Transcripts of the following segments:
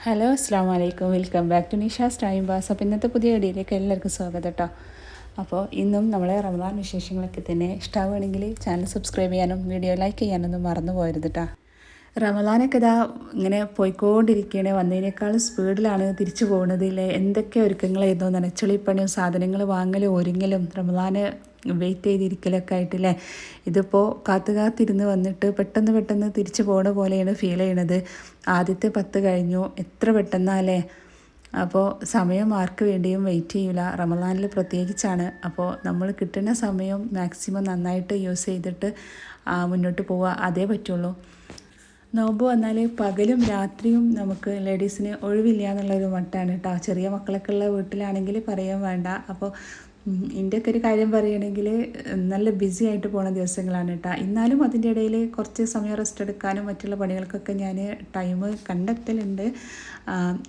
Hello അസ്സാം വലൈക്കും, welcome back to Nisha's time pass. അപ്പോൾ ഇന്നത്തെ പുതിയ വീഡിയോയിലേക്ക് എല്ലാവർക്കും സ്വാഗതം കേട്ടോ. അപ്പോൾ ഇന്നും നമ്മളെ റമദാൻ വിശേഷങ്ങളൊക്കെ തന്നെ ഇഷ്ടമാവുകയാണെങ്കിൽ ചാനൽ സബ്സ്ക്രൈബ് ചെയ്യാനും വീഡിയോ ലൈക്ക് ചെയ്യാനൊന്നും മറന്നു പോകരുത് കേട്ടോ. റമദാനൊക്കെ ഇതാ ഇങ്ങനെ പോയിക്കൊണ്ടിരിക്കുകയാണ്, വന്നതിനേക്കാളും സ്പീഡിലാണ് തിരിച്ചു പോകുന്നത്. ഇല്ലേ, എന്തൊക്കെ ഒരുക്കങ്ങളായിരുന്നു, നനച്ചൊളിപ്പണിയും സാധനങ്ങൾ വാങ്ങലും ഒരുങ്ങലും റമദാന് വെയിറ്റ് ചെയ്തിരിക്കലൊക്കെ ആയിട്ടില്ലേ. ഇതിപ്പോൾ കാത്തിരുന്ന് വന്നിട്ട് പെട്ടെന്ന് തിരിച്ചു പോണ പോലെയാണ് ഫീൽ ചെയ്യണത്. ആദ്യത്തെ 10 കഴിഞ്ഞു, എത്ര പെട്ടെന്നല്ലേ. അപ്പോൾ സമയം ആർക്ക് വേണ്ടിയും വെയിറ്റ് ചെയ്യില്ല, റമദാനിൽ പ്രത്യേകിച്ചാണ്. അപ്പോൾ നമ്മൾ കിട്ടുന്ന സമയം മാക്സിമം നന്നായിട്ട് യൂസ് ചെയ്തിട്ട് മുന്നോട്ട് പോവുക, അതേ പറ്റുള്ളൂ. നോമ്പ് വന്നാൽ പകലും രാത്രിയും നമുക്ക് ലേഡീസിന് ഒഴിവില്ല എന്നുള്ളൊരു മട്ടാണ് കേട്ടോ. ചെറിയ മക്കളൊക്കെ ഉള്ള വീട്ടിലാണെങ്കിൽ പറയാൻ വേണ്ട. അപ്പോൾ ഇതിൻ്റെയൊക്കെ ഒരു കാര്യം പറയുകയാണെങ്കിൽ നല്ല ബിസി ആയിട്ട് പോണ ദിവസങ്ങളാണ് കേട്ടോ. എന്നാലും അതിൻ്റെ ഇടയിൽ കുറച്ച് സമയം റെസ്റ്റ് എടുക്കാനും മറ്റുള്ള പണികൾക്കൊക്കെ ഞാൻ ടൈം കണ്ടെത്തലുണ്ട്.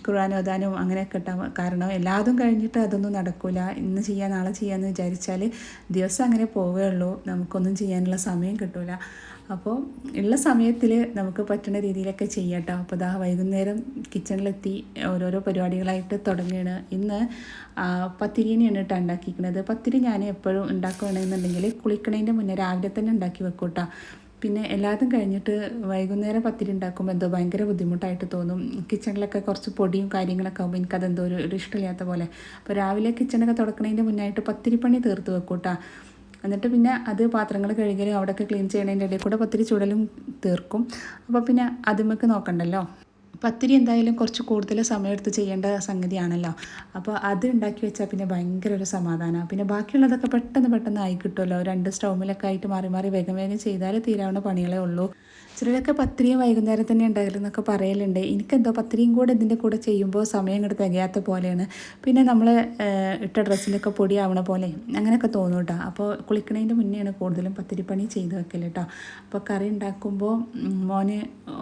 ഖുർആൻ ഓതാനും അങ്ങനെയൊക്കെ കേട്ടോ. കാരണം എല്ലാതും കഴിഞ്ഞിട്ട് അതൊന്നും നടക്കില്ല. ഇന്ന് ചെയ്യാം നാളെ ചെയ്യാമെന്ന് വിചാരിച്ചാൽ ദിവസം അങ്ങനെ പോവുകയുള്ളൂ, നമുക്കൊന്നും ചെയ്യാനുള്ള സമയം കിട്ടില്ല. അപ്പോൾ ഉള്ള സമയത്തിൽ നമുക്ക് പറ്റുന്ന രീതിയിലൊക്കെ ചെയ്യാം കേട്ടോ. അപ്പോൾ ഇതാ വൈകുന്നേരം കിച്ചണിലെത്തി ഓരോരോ പരിപാടികളായിട്ട് തുടങ്ങുകയാണ്. ഇന്ന് പത്തിരിനെയാണ് കേട്ടോ ഉണ്ടാക്കിയിരിക്കുന്നത്. പത്തിരി ഞാൻ എപ്പോഴും ഉണ്ടാക്കുകയാണെന്നുണ്ടെങ്കിൽ കുളിക്കണതിൻ്റെ മുന്നേ രാവിലെ തന്നെ ഉണ്ടാക്കി വെക്കും കേട്ടോ. പിന്നെ എല്ലാതും കഴിഞ്ഞിട്ട് വൈകുന്നേരം പത്തിരി ഉണ്ടാക്കുമ്പോൾ എന്തോ ഭയങ്കര ബുദ്ധിമുട്ടായിട്ട് തോന്നും. കിച്ചണിലൊക്കെ കുറച്ച് പൊടിയും കാര്യങ്ങളൊക്കെ ആകുമ്പോൾ എനിക്കതെന്തോ ഒരു ഇഷ്ടമില്ലാത്ത പോലെ. അപ്പോൾ രാവിലെ കിച്ചണൊക്കെ തുടക്കണതിൻ്റെ മുന്നായിട്ട് പത്തിരിപ്പണി തീർത്ത് വെക്കും കേട്ടോ. എന്നിട്ട് പിന്നെ അത് പാത്രങ്ങൾ കഴുകലും അവിടെയൊക്കെ ക്ലീൻ ചെയ്യണതിൻ്റെ ഇടയിൽ കൂടെ പത്തിരി ചുടലും തീർക്കും. അപ്പോൾ പിന്നെ അതുമ്മക്ക് നോക്കണ്ടല്ലോ. പത്തിരി എന്തായാലും കുറച്ച് കൂടുതൽ സമയമെടുത്ത് ചെയ്യേണ്ട സംഗതിയാണല്ലോ. അപ്പോൾ അത് ഉണ്ടാക്കി വെച്ചാൽ പിന്നെ ഭയങ്കര ഒരു സമാധാനമാണ്. പിന്നെ ബാക്കിയുള്ളതൊക്കെ പെട്ടെന്ന് ആയി കിട്ടുമല്ലോ. 2 സ്റ്റൗമിലൊക്കെ ആയിട്ട് മാറി വേഗം ചെയ്താൽ തീരാവുന്ന പണികളേ ഉള്ളൂ. ചിലരൊക്കെ പത്തിരിയും വൈകുന്നേരം തന്നെ ഉണ്ടാകലെന്നൊക്കെ പറയലുണ്ട്. എനിക്കെന്തോ പത്തിരിയും കൂടെ ഇതിൻ്റെ കൂടെ ചെയ്യുമ്പോൾ സമയം ഇങ്ങോട്ട് തികയാത്ത പോലെയാണ്. പിന്നെ നമ്മൾ ഇട്ട ഡ്രസ്സിലൊക്കെ പൊടിയാവണ പോലെ അങ്ങനെയൊക്കെ തോന്നും കേട്ടോ. അപ്പോൾ കുളിക്കണതിൻ്റെ മുന്നെയാണ് കൂടുതലും പത്തിരിപ്പണി ചെയ്ത് വെക്കൽ കേട്ടോ. അപ്പോൾ കറി ഉണ്ടാക്കുമ്പോൾ മോന്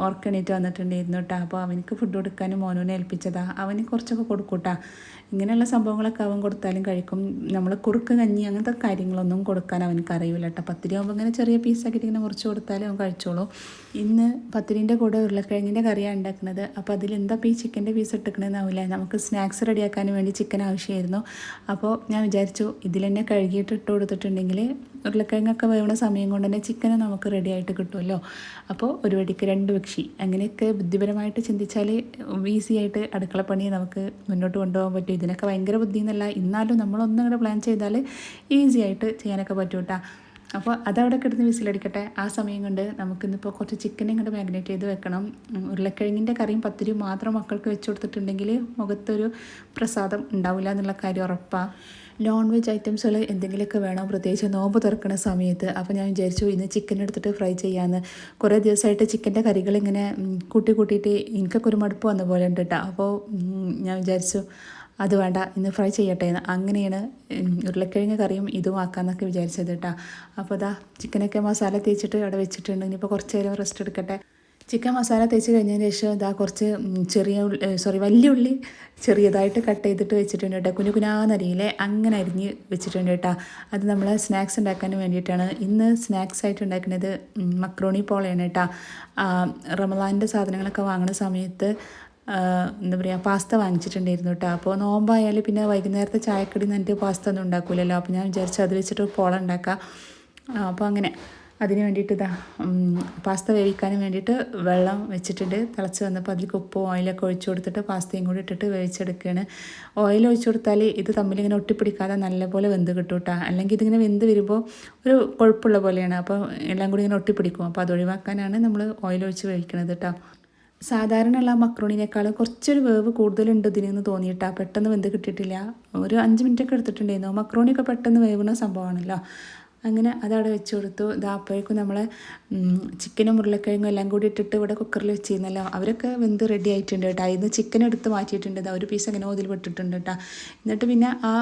ഓർക്കണീറ്റ് വന്നിട്ടുണ്ടായിരുന്നു കേട്ടോ. അപ്പോൾ അവനക്ക് ഫുഡ് കൊടുക്കാനും മോനോനെ ഏൽപ്പിച്ചതാണ്. അവന് കുറച്ചൊക്കെ കൊടുക്കും കേട്ടോ. ഇങ്ങനെയുള്ള സംഭവങ്ങളൊക്കെ അവൻ കൊടുത്താലും കഴിക്കും. നമ്മൾ കുറുക്ക് കഞ്ഞി അങ്ങനത്തെ കാര്യങ്ങളൊന്നും കൊടുക്കാൻ അവനക്ക് അറിയില്ല കേട്ടോ. പത്തിരി ആകുമ്പോൾ ഇങ്ങനെ ചെറിയ പീസാക്കിയിട്ട് ഇങ്ങനെ മുറിച്ച് കൊടുത്താലും അവൻ കഴിച്ചോളൂ. ഇന്ന് പത്തിരിൻ്റെ കൂടെ ഉരുളക്കിഴങ്ങിൻ്റെ കറിയാണ് ഉണ്ടാക്കുന്നത്. അപ്പോൾ അതിലെന്താ ഈ ചിക്കൻ്റെ പീസ് ഇട്ടിക്കണമെന്നാവില്ല. നമുക്ക് സ്നാക്സ് റെഡിയാക്കാൻ വേണ്ടി ചിക്കൻ ആവശ്യമായിരുന്നു. അപ്പോൾ ഞാൻ വിചാരിച്ചു ഇതിൽ തന്നെ കഴുകിയിട്ട് ഇട്ട് കൊടുത്തിട്ടുണ്ടെങ്കിൽ ഉരുളക്കിഴങ്ങൊക്കെ വേവണ സമയം കൊണ്ട് തന്നെ ചിക്കന് നമുക്ക് റെഡി ആയിട്ട് കിട്ടുമല്ലോ. അപ്പോൾ ഒരു വെടിക്ക് 2 പക്ഷി. അങ്ങനെയൊക്കെ ബുദ്ധിപരമായിട്ട് ചിന്തിച്ചാൽ ഈസി ആയിട്ട് അടുക്കളപ്പണി നമുക്ക് മുന്നോട്ട് കൊണ്ടുപോകാൻ പറ്റും. ഇതിനൊക്കെ ഭയങ്കര ബുദ്ധി എന്നല്ല, എന്നാലും നമ്മളൊന്നും കൂടെ പ്ലാൻ ചെയ്താൽ ഈസി ആയിട്ട് ചെയ്യാനൊക്കെ പറ്റും കേട്ടോ. അപ്പോൾ അതവിടെ കിടന്ന് വിസിലടിക്കട്ടെ. ആ സമയം കൊണ്ട് നമുക്കിന്നിപ്പോൾ കുറച്ച് ചിക്കൻ ഇങ്ങോട്ട് മാഗ്നേറ്റ് ചെയ്ത് വെക്കണം. ഉരുളക്കിഴങ്ങിൻ്റെ കറിയും പത്തിരിയും മാത്രം മക്കൾക്ക് വെച്ച് കൊടുത്തിട്ടുണ്ടെങ്കിൽ മുഖത്തൊരു പ്രസാദം ഉണ്ടാവില്ല എന്നുള്ള കാര്യം ഉറപ്പാണ്. നോൺ വെജ് ഐറ്റംസുകൾ എന്തെങ്കിലുമൊക്കെ വേണം, പ്രത്യേകിച്ച് നോമ്പ് തുറക്കുന്ന സമയത്ത്. അപ്പോൾ ഞാൻ വിചാരിച്ചു ഇന്ന് ചിക്കൻ എടുത്തിട്ട് ഫ്രൈ ചെയ്യാമെന്ന്. കുറേ ദിവസമായിട്ട് ചിക്കൻ്റെ കറികൾ ഇങ്ങനെ കൂട്ടിയിട്ട് എനിക്കൊക്കെ ഒരു മടുപ്പ് വന്ന പോലെ ഉണ്ട് കേട്ടോ. അപ്പോൾ ഞാൻ വിചാരിച്ചു അത് വേണ്ട, ഇന്ന് ഫ്രൈ ചെയ്യട്ടെ എന്ന്. അങ്ങനെയാണ് ഉരുളക്കിഴങ്ങ് കറിയും ഇതും ആക്കാമെന്നൊക്കെ വിചാരിച്ചത് കേട്ടോ. അപ്പോൾ ഇതാ ചിക്കനൊക്കെ മസാല തേച്ചിട്ട് അവിടെ വെച്ചിട്ടുണ്ട്. ഇനിയിപ്പോൾ കുറച്ച് നേരം റെസ്റ്റ് എടുക്കട്ടെ. ചിക്കൻ മസാല തേച്ച് കഴിഞ്ഞതിന് ശേഷം ഇതാ കുറച്ച് വലിയ ഉള്ളി ചെറിയതായിട്ട് കട്ട് ചെയ്തിട്ട് വെച്ചിട്ടുണ്ട് കേട്ടോ. കുനുകുനാന്നരിയില്ലേ, അങ്ങനെ അരിഞ്ഞ് വെച്ചിട്ടുണ്ട് കേട്ടോ. അത് നമ്മൾ സ്നാക്സ് ഉണ്ടാക്കാൻ വേണ്ടിയിട്ടാണ്. ഇന്ന് സ്നാക്സ് ആയിട്ട് ഉണ്ടാക്കുന്നത് മക്രോണി പോളയാണ് കേട്ടോ. റമദാനിൻ്റെ സാധനങ്ങളൊക്കെ വാങ്ങുന്ന സമയത്ത് എന്താ പറയുക, പാസ്ത വാങ്ങിച്ചിട്ടുണ്ടായിരുന്നു കേട്ടോ. അപ്പോൾ നോമ്പായാൽ പിന്നെ വൈകുന്നേരത്തെ ചായക്കടി എന്നിട്ട് പാസ്ത ഒന്നും ഉണ്ടാക്കില്ലല്ലോ. അപ്പോൾ ഞാൻ വിചാരിച്ചു അത് വെച്ചിട്ട് പോള ഉണ്ടാക്കാം. അപ്പോൾ അങ്ങനെ അതിന് വേണ്ടിയിട്ട് ഇതാ പാസ്ത വേവിക്കാനും വേണ്ടിയിട്ട് വെള്ളം വെച്ചിട്ടുണ്ട്. തിളച്ച് വന്നപ്പോൾ അതിലേക്ക് ഉപ്പും ഓയിലൊക്കെ ഒഴിച്ചു കൊടുത്തിട്ട് പാസ്തയും കൂടി ഇട്ടിട്ട് വേവിച്ചെടുക്കുകയാണ്. ഓയിൽ ഒഴിച്ചു കൊടുത്താൽ ഇത് തമ്മിലിങ്ങനെ ഒട്ടിപ്പിടിക്കാതെ നല്ലപോലെ വെന്ത് കിട്ടും കേട്ടോ. അല്ലെങ്കിൽ ഇതിങ്ങനെ വെന്ത് വരുമ്പോൾ ഒരു കൊഴുപ്പുള്ള പോലെയാണ്. അപ്പോൾ എല്ലാം കൂടി ഇങ്ങനെ ഒട്ടിപ്പിടിക്കും. അപ്പോൾ അത് ഒഴിവാക്കാനാണ് നമ്മൾ ഓയിൽ ഒഴിച്ച് വേവിക്കുന്നത് കേട്ടോ. സാധാരണയുള്ള മക്രോണിനേക്കാളും കുറച്ചൊരു വേവ് കൂടുതലുണ്ട് ഇതിനെന്ന് തോന്നിയിട്ടാ. പെട്ടെന്ന് വെന്ത് കിട്ടിയിട്ടില്ല. ഒരു 5 മിനിറ്റൊക്കെ എടുത്തിട്ടുണ്ടായിരുന്നു. മക്രോണിയൊക്കെ പെട്ടെന്ന് വേവുന്ന സംഭവമാണല്ലോ. അങ്ങനെ അതവിടെ വെച്ച് കൊടുത്തു. അപ്പോഴേക്കും നമ്മൾ ചിക്കനും ഉരുളക്കിഴങ്ങും എല്ലാം കൂടി ഇട്ടിട്ട് ഇവിടെ കുക്കറിൽ വെച്ചിരുന്നല്ലോ. അവരൊക്കെ വെന്ത് റെഡി ആയിട്ടുണ്ട് കേട്ടോ. ഇന്ന് ചിക്കൻ എടുത്ത് മാറ്റിയിട്ടുണ്ട്. ഒരു പീസ് അങ്ങനെ അതിൽ വിട്ടിട്ടുണ്ട് കേട്ടോ. എന്നിട്ട് പിന്നെ ആ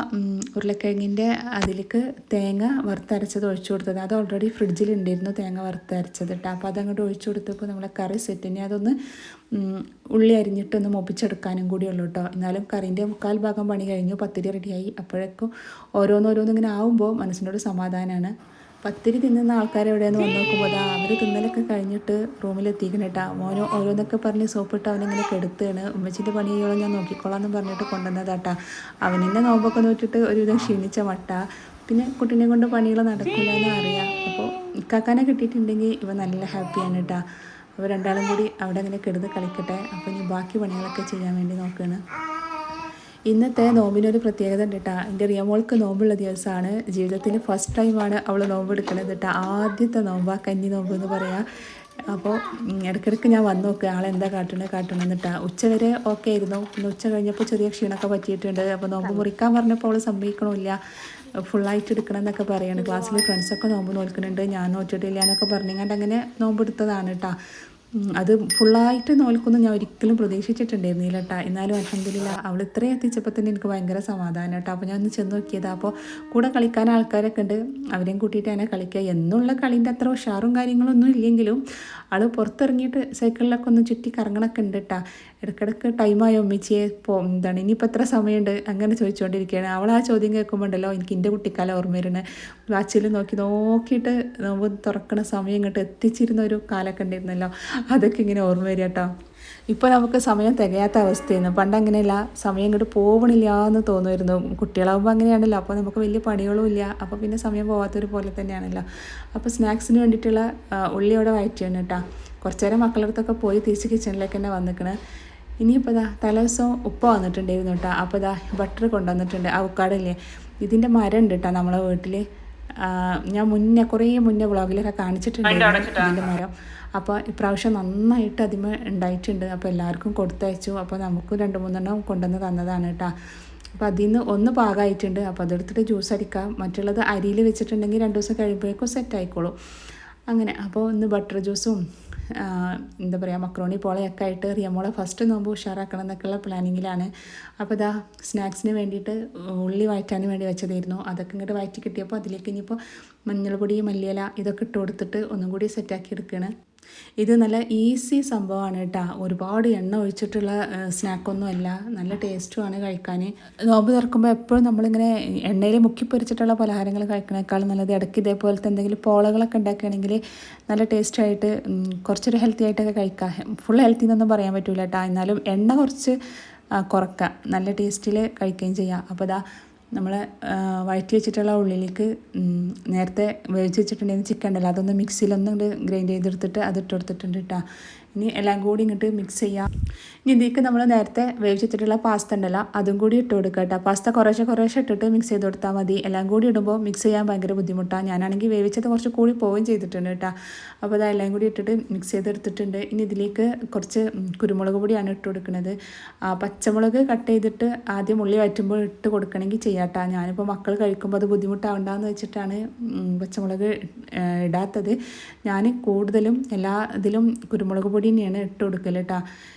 ഉരുളക്കിഴങ്ങിൻ്റെ അതിലേക്ക് തേങ്ങ വറുത്തരച്ചത് ഒഴിച്ചു കൊടുത്തത്. അത് ഓൾറെഡി ഫ്രിഡ്ജിലുണ്ടായിരുന്നു തേങ്ങ വറുത്തരച്ചത് കേട്ടോ. അപ്പോൾ അതങ്ങോട്ട് ഒഴിച്ചു കൊടുത്തപ്പോൾ നമ്മളെ കറി സെറ്റ്. ഇനി അതൊന്ന് ഉള്ളി അരിഞ്ഞിട്ടൊന്ന് മൊപ്പിച്ചെടുക്കാനും കൂടി ഉള്ളൂ കേട്ടോ. എന്നാലും കറീൻ്റെ 3/4 ഭാഗം പണി കഴിഞ്ഞു. പത്തിരി റെഡിയായി. അപ്പോഴേക്കും ഓരോന്നോരോന്നിങ്ങനെ ആവുമ്പോൾ മനസ്സിനോട് സമാധാനമാണ്. പത്തിരി തിന്നുന്ന ആൾക്കാരെവിടെയെന്ന് വന്ന് നോക്കുമ്പോൾ അവർ തിന്നലൊക്കെ കഴിഞ്ഞിട്ട് റൂമിലെത്തിക്കണം കേട്ടോ. മോന് ഓരോന്നൊക്കെ പറഞ്ഞ് സോപ്പിട്ട് അവനിങ്ങനെ കെടുത്തുകയാണ്. ഉമ്മച്ചിൻ്റെ പണി ചെയ്യോളം ഞാൻ നോക്കിക്കോളാം എന്ന് പറഞ്ഞിട്ട് കൊണ്ടുവന്നതാട്ടാ. അവനെന്നെ നോമ്പൊക്കെ നോക്കിയിട്ട് ഒരുവിധം ക്ഷീണിച്ച മട്ട. പിന്നെ കുട്ടീനെ കൊണ്ട് പണികൾ നടക്കില്ല എന്ന് അറിയാം. അപ്പോൾ ഇക്കാക്കാനെ കിട്ടിയിട്ടുണ്ടെങ്കിൽ ഇവ നല്ല ഹാപ്പിയാണ് കേട്ടോ. അപ്പോൾ രണ്ടാളും കൂടി അവിടെ അങ്ങനെ കിടന്ന് കളിക്കട്ടെ. അപ്പോൾ ഇനി ബാക്കി പണികളൊക്കെ ചെയ്യാൻ വേണ്ടി നോക്കുകയാണ്. ഇന്നത്തെ നോമ്പിനൊരു പ്രത്യേകത ഉണ്ട് കേട്ടോ. എൻ്റെ റിയമോൾക്ക് നോമ്പുള്ള ദിവസമാണ്. ജീവിതത്തിൽ ഫസ്റ്റ് ടൈമാണ് അവൾ നോമ്പ് എടുക്കുന്നത് കേട്ടോ. ആദ്യത്തെ നോമ്പാ, കന്നി നോമ്പ് എന്ന് പറയാം. അപ്പോൾ ഇടയ്ക്കിടയ്ക്ക് ഞാൻ വന്ന് നോക്കുക ആളെന്താ കാട്ടണമെന്നിട്ടാ. ഉച്ചവരെ ഓക്കെ ആയിരുന്നു. പിന്നെ ഉച്ച കഴിഞ്ഞപ്പോൾ ചെറിയ ക്ഷീണമൊക്കെ പറ്റിയിട്ടുണ്ട്. അപ്പോൾ നോമ്പ് മുറിക്കാൻ പറഞ്ഞപ്പോൾ അവൾ സമ്മതിക്കണമില്ല, ഫുള്ളായിട്ട് എടുക്കണം എന്നൊക്കെ പറയുകയാണ്. ക്ലാസ്സിൽ ഫ്രണ്ട്സൊക്കെ നോമ്പ് നോൽക്കുന്നുണ്ട്, ഞാൻ നോറ്റിട്ടില്ല എന്നൊക്കെ പറഞ്ഞുകൊണ്ട് അങ്ങനെ നോമ്പ് എടുത്തതാണ് കേട്ടോ. അത് ഫുള്ളായിട്ട് നോൽക്കുന്നു ഞാൻ ഒരിക്കലും പ്രതീക്ഷിച്ചിട്ടുണ്ടായിരുന്നില്ല കേട്ടോ. എന്നാലും അൽഹംദുലില്ലാ അവൾ ഇത്രയും എത്തിച്ചപ്പോൾ തന്നെ എനിക്ക് ഭയങ്കര സമാധാനം കേട്ടോ. അപ്പോൾ ഞാൻ ഒന്ന് ചെന്ന് നോക്കിയതാണ്. അപ്പോൾ കൂടെ കളിക്കാൻ ആൾക്കാരൊക്കെ ഉണ്ട്, അവരെയും കൂട്ടിയിട്ട് തന്നെ കളിക്കുക. എന്നുള്ള കളീൻ്റെ അത്ര ഉഷാറും കാര്യങ്ങളൊന്നും ഇല്ലെങ്കിലും ആൾ പുറത്തിറങ്ങിയിട്ട് സൈക്കിളിലൊക്കെ ഒന്ന് ചുറ്റി കറങ്ങണമൊക്കെ ഉണ്ട് കേട്ടോ. ഇടയ്ക്കിടയ്ക്ക് ടൈമായോ ഉമ്മച്ചിയെ എന്താണ് ഇനിയിപ്പോൾ എത്ര സമയമുണ്ട് അങ്ങനെ ചോദിച്ചുകൊണ്ടിരിക്കുകയാണ്. അവൾ ആ ചോദ്യം കേൾക്കുമ്പോണ്ടല്ലോ എനിക്ക് എൻ്റെ കുട്ടിക്കാലം ഓർമ്മ വരുന്നത്. വാച്ചിൽ നോക്കിയിട്ട് നോമ്പ് തുറക്കണ സമയം ഇങ്ങോട്ട് എത്തിച്ചിരുന്ന ഒരു കാലമൊക്കെ ഉണ്ടായിരുന്നല്ലോ, അതൊക്കെ ഇങ്ങനെ ഓർമ്മ വരിക കേട്ടോ. ഇപ്പോൾ നമുക്ക് സമയം തികയാത്ത അവസ്ഥയായിരുന്നു. പണ്ട് അങ്ങനെയല്ല, സമയം ഇങ്ങോട്ട് പോകണില്ല എന്ന് തോന്നുമായിരുന്നു. കുട്ടികളാകുമ്പോൾ അങ്ങനെയാണല്ലോ, അപ്പോൾ നമുക്ക് വലിയ പണികളും ഇല്ല, അപ്പോൾ പിന്നെ സമയം പോകാത്തൊരു പോലെ തന്നെയാണല്ലോ. അപ്പോൾ സ്നാക്സിന് വേണ്ടിയിട്ടുള്ള ഉള്ളിയോടെ വയറ്റിയാണ് കേട്ടോ. കുറച്ച് നേരം മക്കളുടെ അടുത്തൊക്കെ പോയി തിരിച്ച് കിച്ചണിലേക്ക് തന്നെ വന്നിക്കണ്. ഇനിയിപ്പോൾ തലേദിവസം ഉപ്പ വന്നിട്ടുണ്ടായിരുന്നു കേട്ടോ. അപ്പോൾ ബട്ടർ കൊണ്ടുവന്നിട്ടുണ്ട്. അവക്കാടില്ലേ, ഇതിൻ്റെ മരം ഉണ്ട് കേട്ടോ നമ്മളെ വീട്ടിൽ. ഞാൻ കുറേ മുന്നേ വ്ളോഗിലൊക്കെ കാണിച്ചിട്ടുണ്ടായിരുന്നു ഇതിൻ്റെ മരം. അപ്പോൾ ഇപ്രാവശ്യം നന്നായിട്ട് അതിമ ഉണ്ടായിട്ടുണ്ട്. അപ്പോൾ എല്ലാവർക്കും കൊടുത്തയച്ചു. അപ്പോൾ നമുക്ക് 2-3 കൊണ്ടുവന്ന് തന്നതാണ് കേട്ടോ. അപ്പോൾ അതിൽ നിന്ന് ഒന്ന് പാകമായിട്ടുണ്ട്. അപ്പോൾ അതെടുത്തിട്ട് ജ്യൂസ് അടിക്കാം. മറ്റുള്ളത് അരിയിൽ വെച്ചിട്ടുണ്ടെങ്കിൽ 2 ദിവസം കഴിയുമ്പോഴേക്കും സെറ്റ് ആയിക്കോളും. അങ്ങനെ അപ്പോൾ ഇന്ന് ബട്ടർ ജ്യൂസും എന്താ പറയുക മക്രോണി പോളയൊക്കെ ആയിട്ട് റിയമോളെ ഫസ്റ്റ് നോമ്പ് ഉഷാറാക്കണം എന്നൊക്കെയുള്ള പ്ലാനിങ്ങിലാണ്. അപ്പോൾ സ്നാക്സിന് വേണ്ടിയിട്ട് ഉള്ളി വഴറ്റാൻ വേണ്ടി വെച്ചതായിരുന്നു. അതൊക്കെ ഇങ്ങോട്ട് വഴറ്റി കിട്ടിയപ്പോൾ അതിലേക്ക് ഇനിയിപ്പോൾ മഞ്ഞൾപ്പൊടി, മല്ലിയില ഇതൊക്കെ ഇട്ട് കൊടുത്തിട്ട് ഒന്നും കൂടി സെറ്റാക്കി എടുക്കുകയാണ്. ഇത് നല്ല ഈസി സംഭവമാണ് കേട്ടോ. ഒരുപാട് എണ്ണ ഒഴിച്ചിട്ടുള്ള സ്നാക്കൊന്നും അല്ല, നല്ല ടേസ്റ്റുമാണ് കഴിക്കാൻ. നോമ്പ് തുറക്കുമ്പോൾ എപ്പോഴും നമ്മളിങ്ങനെ എണ്ണയിൽ മുക്കിപ്പൊരിച്ചിട്ടുള്ള പലഹാരങ്ങൾ കഴിക്കണേക്കാളും നല്ലത് ഇടയ്ക്ക് ഇതേപോലത്തെ എന്തെങ്കിലും പോളകളൊക്കെ ഉണ്ടാക്കുകയാണെങ്കിൽ നല്ല ടേസ്റ്റായിട്ട് കുറച്ചൊരു ഹെൽത്തി ആയിട്ടൊക്കെ കഴിക്കാം. ഫുൾ ഹെൽത്തി എന്നൊന്നും പറയാൻ പറ്റില്ല കേട്ടോ. എന്നാലും എണ്ണ കുറച്ച് കുറക്കാം, നല്ല ടേസ്റ്റിൽ കഴിക്കുകയും ചെയ്യാം. അപ്പോൾ നമ്മൾ വഴറ്റി വെച്ചിട്ടുള്ള ഉള്ളിലേക്ക് നേരത്തെ വേവിച്ച് വെച്ചിട്ടുണ്ടെങ്കിൽ ചിക്കൻ ഉണ്ടല്ലോ, അതൊന്ന് മിക്സിയിലൊന്നും ഗ്രൈൻഡ് ചെയ്തെടുത്തിട്ട് അതിട്ട് കൊടുത്തിട്ടുണ്ട് കേട്ടോ. ഇനി എല്ലാം കൂടി ഇങ്ങോട്ട് മിക്സ് ചെയ്യാം. ഇനി ഇതിലേക്ക് നമ്മൾ നേരത്തെ വേവിച്ചിട്ടുള്ള പാസ്ത ഉണ്ടല്ലോ അതും കൂടി ഇട്ട് കൊടുക്കുക കേട്ടോ. പാസ്ത കുറേശ്ശെ ഇട്ടിട്ട് മിക്സ് ചെയ്ത് കൊടുത്താൽ മതി. എല്ലാം കൂടി ഇടുമ്പോൾ മിക്സ് ചെയ്യാൻ ഭയങ്കര ബുദ്ധിമുട്ടാണ്. ഞാനാണെങ്കിൽ വേവിച്ചത് കുറച്ച് കൂടി പോവുകയും ചെയ്തിട്ടുണ്ട് കേട്ടോ. അപ്പോൾ എല്ലാം കൂടി ഇട്ടിട്ട് മിക്സ് ചെയ്തെടുത്തിട്ടുണ്ട്. ഇനി ഇതിലേക്ക് കുറച്ച് കുരുമുളക് പൊടിയാണ് ഇട്ട് കൊടുക്കുന്നത്. പച്ചമുളക് കട്ട് ചെയ്തിട്ട് ആദ്യം ഉള്ളി വറ്റുമ്പോൾ ഇട്ട് കൊടുക്കണമെങ്കിൽ ചെയ്യാം കേട്ടോ. ഞാനിപ്പോൾ മക്കൾ കഴിക്കുമ്പോൾ അത് ബുദ്ധിമുട്ടാവണ്ടെന്ന് വെച്ചിട്ടാണ് പച്ചമുളക് ഇടാത്തത്. ഞാൻ കൂടുതലും എല്ലാ ഇതിലും കുരുമുളക് പൊടി തന്നെയാണ് ഇട്ട് കൊടുക്കൽ കേട്ടോ.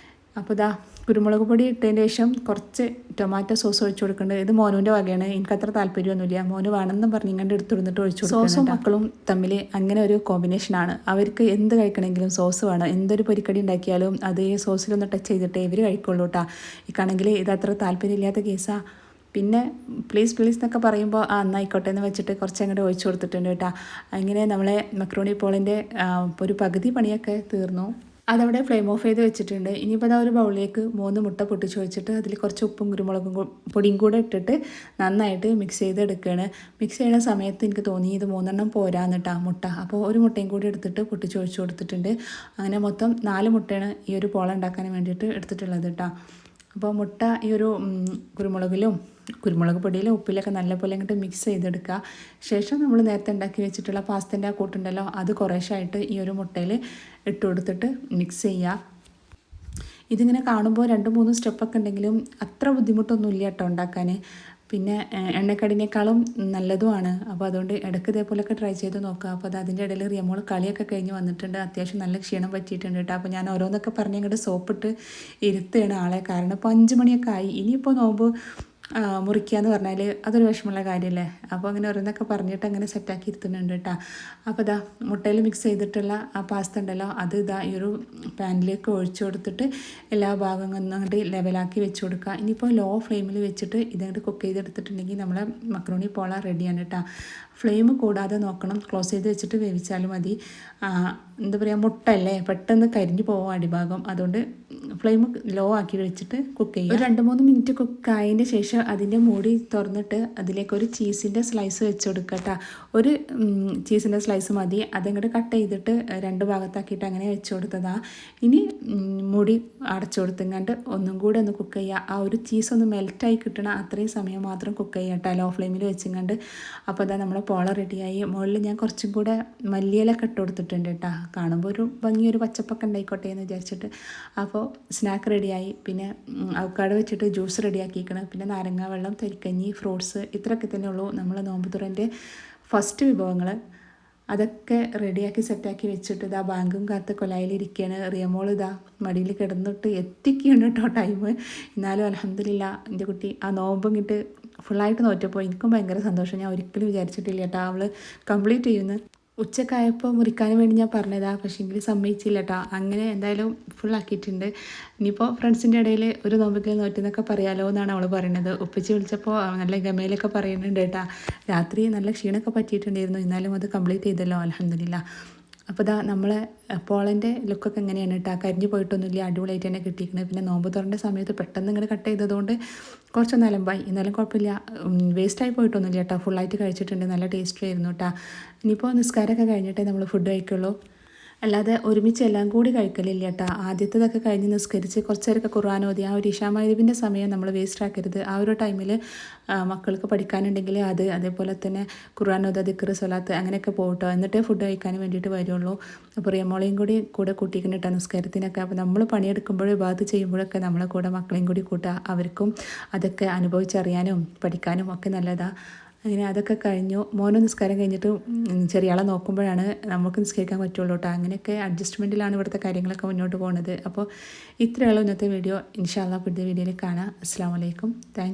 അപ്പോൾ കുരുമുളക് പൊടി ഇട്ടതിന് ശേഷം കുറച്ച് ടൊമാറ്റോ സോസ് ഒഴിച്ചു കൊടുക്കേണ്ടത്. ഇത് മോനുവിൻ്റെ വകയാണ്, എനിക്കത്ര താല്പര്യമൊന്നുമില്ല. മോന് വേണമെന്ന് പറഞ്ഞ് ഇങ്ങോട്ട് എടുത്തിരുന്നിട്ട് ഒഴിച്ചു കൊടുക്കും. സോസും മക്കളും തമ്മിൽ അങ്ങനെ ഒരു കോമ്പിനേഷനാണ്. അവർക്ക് എന്ത് കഴിക്കണമെങ്കിലും സോസ് വേണം. എന്തൊരു പൊരിക്കടി ഉണ്ടാക്കിയാലും അത് സോസിലൊന്ന് ടച്ച് ചെയ്തിട്ടേ ഇവർ കഴിക്കുള്ളൂ കേട്ടോ. ഇക്കാണെങ്കിൽ ഇതത്ര താല്പര്യമില്ലാത്ത കേസാണ്. പിന്നെ പ്ലീസ് എന്നൊക്കെ പറയുമ്പോൾ എന്നായിക്കോട്ടെ എന്ന് വെച്ചിട്ട് കുറച്ച് അങ്ങോട്ട് ഒഴിച്ചു കൊടുത്തിട്ടുണ്ട് കേട്ടോ. അങ്ങനെ നമ്മളെ മക്രോണി പോളിൻ്റെ ഒരു പകുതി പണിയൊക്കെ തീർന്നു. അതവിടെ ഫ്ലെയിം ഓഫ് ചെയ്ത് വെച്ചിട്ടുണ്ട്. ഇനിയിപ്പോൾ ഒരു ബൗളിലേക്ക് 3 മുട്ട പൊട്ടിച്ച് വെച്ചിട്ട് അതിൽ കുറച്ച് ഉപ്പും കുരുമുളകും പൊടിയും കൂടെ ഇട്ടിട്ട് നന്നായിട്ട് മിക്സ് ചെയ്തെടുക്കുകയാണ്. മിക്സ് ചെയ്യുന്ന സമയത്ത് എനിക്ക് തോന്നി ഇത് 3 പോരാന്ന് കേട്ടോ മുട്ട. അപ്പോൾ ഒരു മുട്ടയും കൂടി എടുത്തിട്ട് പൊട്ടിച്ച് ഒഴിച്ച് കൊടുത്തിട്ടുണ്ട്. അങ്ങനെ മൊത്തം 4 മുട്ടയാണ് ഈ ഒരു പോള ഉണ്ടാക്കാൻ വേണ്ടിയിട്ട് എടുത്തിട്ടുള്ളത് കേട്ടോ. അപ്പോൾ മുട്ട ഈ ഒരു കുരുമുളക് പൊടിയിലും ഉപ്പിലൊക്കെ നല്ലപോലെ അങ്ങോട്ട് മിക്സ് ചെയ്തെടുക്കുക. ശേഷം നമ്മൾ നേരത്തെ ഉണ്ടാക്കി വെച്ചിട്ടുള്ള പാസ്തൻ്റെ കൂട്ടുണ്ടല്ലോ അത് കുറേശ്ശായിട്ട് ഈ ഒരു മുട്ടയിൽ ഇട്ട് കൊടുത്തിട്ട് മിക്സ് ചെയ്യുക. ഇതിങ്ങനെ കാണുമ്പോൾ 2-3 സ്റ്റെപ്പൊക്കെ ഉണ്ടെങ്കിലും അത്ര ബുദ്ധിമുട്ടൊന്നുമില്ല കേട്ടോ ഉണ്ടാക്കാൻ. പിന്നെ എണ്ണക്കടിനേക്കാളും നല്ലതുമാണ്. അപ്പോൾ അതുകൊണ്ട് ഇടയ്ക്ക് ഇതേപോലെയൊക്കെ ട്രൈ ചെയ്ത് നോക്കുക. അപ്പോൾ അതിൻ്റെ ഇടയിൽ റിയമോൾ കളിയൊക്കെ കഴിഞ്ഞ് വന്നിട്ടുണ്ട്. അത്യാവശ്യം നല്ല ക്ഷീണം പറ്റിയിട്ടുണ്ട് കേട്ടോ. അപ്പോൾ ഞാൻ ഓരോന്നൊക്കെ പറഞ്ഞ് ഇങ്ങോട്ട് സോപ്പിട്ട് ഇരുത്തുകയാണ് ആളെ. കാരണം ഇപ്പോൾ 5 മണിയൊക്കെ ആയി. ഇനിയിപ്പോൾ നോമ്പ് മുറിക്കുക എന്ന് പറഞ്ഞാൽ അതൊരു വിഷമമുള്ള കാര്യമല്ലേ. അപ്പോൾ അങ്ങനെ ഓരോന്നൊക്കെ പറഞ്ഞിട്ട് അങ്ങനെ സെറ്റാക്കി ഇരുത്തുന്നുണ്ട് കേട്ടോ. അപ്പോൾ ഇതാ മുട്ടയിൽ മിക്സ് ചെയ്തിട്ടുള്ള ആ പാസ്ത ഉണ്ടല്ലോ, അത് ഇതാ ഈ ഒരു പാനിലേക്ക് ഒഴിച്ചു കൊടുത്തിട്ട് എല്ലാ ഭാഗങ്ങളും അങ്ങോട്ട് ലെവലാക്കി വെച്ച് കൊടുക്കുക. ഇനിയിപ്പോൾ ലോ ഫ്ലെയിമിൽ വെച്ചിട്ട് ഇതങ്ങോട്ട് കുക്ക് ചെയ്തെടുത്തിട്ടുണ്ടെങ്കിൽ നമ്മളെ മക്രോണി പോള റെഡിയാണ് കേട്ടോ. ഫ്ലെയിം കൂടാതെ നോക്കണം, ക്ലോസ് ചെയ്ത് വെച്ചിട്ട് വേവിച്ചാലും മതി. എന്താ പറയുക, മുട്ടല്ലേ പെട്ടെന്ന് കരിഞ്ഞു പോകും അടിഭാഗം, അതുകൊണ്ട് ഫ്ലെയിം ലോ ആക്കി വെച്ചിട്ട് കുക്ക് ചെയ്യുക. ഒരു 2-3 മിനിറ്റ് കുക്കായതിൻ്റെ ശേഷം അതിൻ്റെ മൂടി തുറന്നിട്ട് അതിലേക്ക് ഒരു ചീസിൻ്റെ സ്ലൈസ് വെച്ച് കൊടുക്കട്ടോ. ഒരു ചീസിൻ്റെ സ്ലൈസ് മതി. അതങ്ങോട്ട് കട്ട് ചെയ്തിട്ട് 2 ഭാഗത്താക്കിയിട്ട് അങ്ങനെ വെച്ച് കൊടുത്തതാ. ഇനി മൂടി അടച്ചു കൊടുത്തങ്ങാണ്ട് ഒന്നും കൂടെ ഒന്ന് കുക്ക് ചെയ്യുക. ആ ഒരു ചീസ് ഒന്ന് മെൽറ്റായി കിട്ടണം, അത്രയും സമയം മാത്രം കുക്ക് ചെയ്യുക കേട്ടോ, ലോ ഫ്ലെയിമിൽ വെച്ചങ്ങാണ്ട്. അപ്പോൾ അതാ നമ്മളെ പോള റെഡിയായി. മുകളിൽ ഞാൻ കുറച്ചും കൂടെ മല്ലിയിലൊക്കെ ഇട്ട് കൊടുത്തിട്ടുണ്ട് കേട്ടോ, കാണുമ്പോൾ ഒരു ഭംഗിയൊരു പച്ചപ്പൊക്കെ ഉണ്ടായിക്കോട്ടെ എന്ന് വിചാരിച്ചിട്ട്. അപ്പോൾ സ്നാക്ക് റെഡിയായി. പിന്നെ അവക്കാടോ വെച്ചിട്ട് ജ്യൂസ് റെഡിയാക്കിയിരിക്കണം. പിന്നെ നാരങ്ങ വെള്ളം, തരിക്കഞ്ഞി, ഫ്രൂട്ട്സ്, ഇത്രയൊക്കെ തന്നെ ഉള്ളൂ നമ്മൾ നോമ്പ് തുറൻ്റെ ഫസ്റ്റ് വിഭവങ്ങൾ. അതൊക്കെ റെഡിയാക്കി സെറ്റാക്കി വെച്ചിട്ട് ഇതാ ബാങ്കും കാത്ത് കൊലായിലിരിക്കുകയാണ്. റിയമോൾ ഇതാ മടിയിൽ കിടന്നിട്ട് എത്തിക്കുകയാണ് കേട്ടോ ടൈം. എന്നാലും അൽഹംദുലില്ലാ എൻ്റെ കുട്ടി ആ നോമ്പും കിട്ട് ഫുള്ളായിട്ട് നോറ്റപ്പോൾ എനിക്കും ഭയങ്കര സന്തോഷം. ഞാൻ ഒരിക്കലും വിചാരിച്ചിട്ടില്ല കേട്ടോ അവൾ കംപ്ലീറ്റ് ചെയ്യുന്നു. ഉച്ചക്കായപ്പോൾ മുറിക്കാനും വേണ്ടി ഞാൻ പറഞ്ഞതാ, പക്ഷേ എങ്കിൽ സമ്മതിച്ചില്ല കേട്ടോ. അങ്ങനെ എന്തായാലും ഫുള്ളാക്കിയിട്ടുണ്ട്. ഇനിയിപ്പോൾ ഫ്രണ്ട്സിൻ്റെ ഇടയിൽ ഒരു നോമ്പെങ്കിലും നോറ്റെന്നൊക്കെ പറയാമല്ലോ എന്നാണ് അവൾ പറയുന്നത്. ഉപ്പച്ചി വിളിച്ചപ്പോൾ നല്ല ഗമയിലൊക്കെ പറയുന്നുണ്ട് കേട്ടോ. രാത്രി നല്ല ക്ഷീണമൊക്കെ പറ്റിയിട്ടുണ്ടായിരുന്നു, എന്നാലും അത് കംപ്ലീറ്റ് ചെയ്തല്ലോ അൽഹംദുലില്ലാ. അപ്പോൾ ഇതാ നമ്മളെ പോളൻ്റെ ലുക്കൊക്കെ എങ്ങനെയാണ് കേട്ടോ, കരിഞ്ഞു പോയിട്ടൊന്നുമില്ല, അടിപൊളിയായിട്ട് തന്നെ കിട്ടിയിരിക്കുന്നത്. പിന്നെ നോമ്പ് തുറൻ്റെ സമയത്ത് പെട്ടെന്ന് ഇങ്ങനെ കട്ട് ചെയ്തതുകൊണ്ട് കുറച്ചൊന്ന് അലമ്പായി, എന്നാലും കുഴപ്പമില്ല, വേസ്റ്റായി പോയിട്ടൊന്നുമില്ല കേട്ടോ. ഫുള്ളായിട്ട് കഴിച്ചിട്ടുണ്ട്, നല്ല ടേസ്റ്റ് ആയിരുന്നു കേട്ടോ. ഇനിയിപ്പോൾ നിസ്കാരമൊക്കെ കഴിഞ്ഞിട്ടേ നമ്മൾ ഫുഡ് കഴിക്കുള്ളൂ, അല്ലാതെ ഒരുമിച്ച് എല്ലാം കൂടി കഴിക്കലില്ല കേട്ടോ. ആദ്യത്തേതൊക്കെ കഴിഞ്ഞ് നിസ്കരിച്ച് കുറച്ച് നേരമൊക്കെ ഖുർആൻ ഓതി ആ ഒരു ഇശാ മഗ്‌രിബിൻ്റെ സമയം നമ്മൾ വേസ്റ്റ് ആക്കരുത്. ആ ഒരു ടൈമിൽ മക്കൾക്ക് പഠിക്കാനുണ്ടെങ്കിൽ അത്, അതേപോലെ തന്നെ ഖുർആൻ ഓതുക, ദിക്ർ, സ്വലാത്ത് അങ്ങനെയൊക്കെ പോകട്ടോ, എന്നിട്ടേ ഫുഡ് കഴിക്കാൻ വേണ്ടിയിട്ട് വരുള്ളൂ. അപ്പോൾ റിയമോളെയും കൂടി കൂടെ കൂട്ടിക്കണം കേട്ടോ നിസ്കാരത്തിനൊക്കെ. അപ്പോൾ നമ്മൾ പണിയെടുക്കുമ്പോഴും ഇബാദത്ത് ചെയ്യുമ്പോഴൊക്കെ നമ്മളെ കൂടെ മക്കളെയും കൂടി കൂട്ടുക, അവർക്കും അതൊക്കെ അനുഭവിച്ചറിയാനും പഠിക്കാനും ഒക്കെ നല്ലതാണ്. അങ്ങനെ അതൊക്കെ കഴിഞ്ഞു. മോനും നിസ്കാരം കഴിഞ്ഞിട്ട് ചെറിയ ആളെ നോക്കുമ്പോഴാണ് നമുക്ക് നിസ്കരിക്കാൻ പറ്റുള്ളൂ കേട്ടോ. അങ്ങനെയൊക്കെ അഡ്ജസ്റ്റ്മെൻറ്റിലാണ് ഇവിടുത്തെ കാര്യങ്ങളൊക്കെ മുന്നോട്ട് പോകുന്നത്. അപ്പോൾ ഇത്രയുള്ള ഇന്നത്തെ വീഡിയോ. ഇൻഷാ അല്ലാഹ് പുതിയ വീഡിയോയിൽ കാണാം. അസ്സലാമു അലൈക്കും. താങ്ക്